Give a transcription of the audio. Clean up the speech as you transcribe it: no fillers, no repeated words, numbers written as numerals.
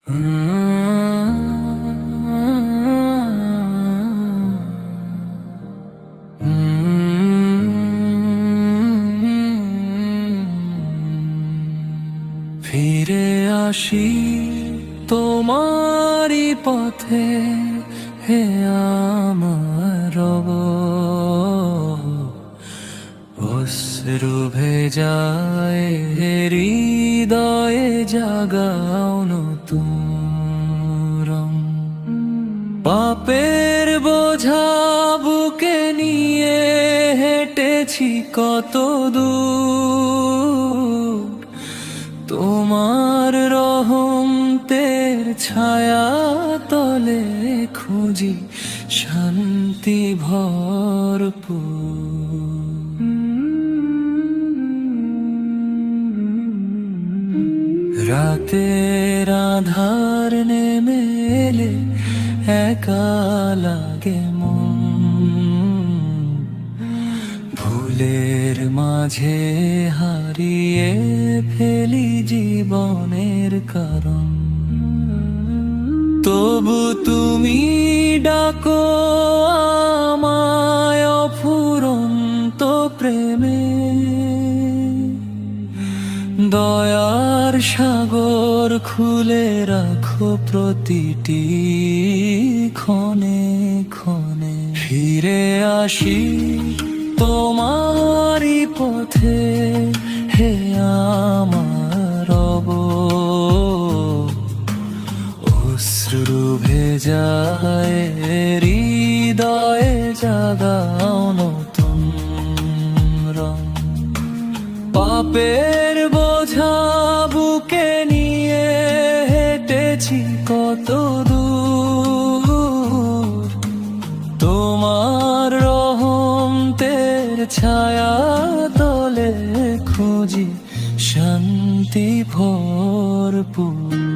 ফিরে আসি তোমারি পথে, হে আমার রব। অশ্রু ভেজায় হৃদয়ে জাগাও নতুন রং। পাপের বোঝা বুকে নিয়ে হেঁটেছি কত দূর, তোমার রহমতের ছায়া তলে খুঁজি শান্তি ভরপুর। রাতের আধার নেমে এলে একা লাগে মন, ভুলের মাঝে হারিয়ে ফেলি জীবনের কারণ। তবু তুমি ডাকো আমায় অফুরন্ত প্রেমে, দয়ার সাগর খুলে রাখো প্রতিটি ক্ষণে ক্ষণে। ফিরে আসি তোমারি পথে, হে আমার রব। অশ্রু ভেজায় হৃদয়ে জাগাও নতুন রং। পাপের বোঝা বুকে নিয়ে হেঁটেছি কত দূর, তোমার রহমতের ছায়া তলে খুঁজি শান্তি ভরপুর।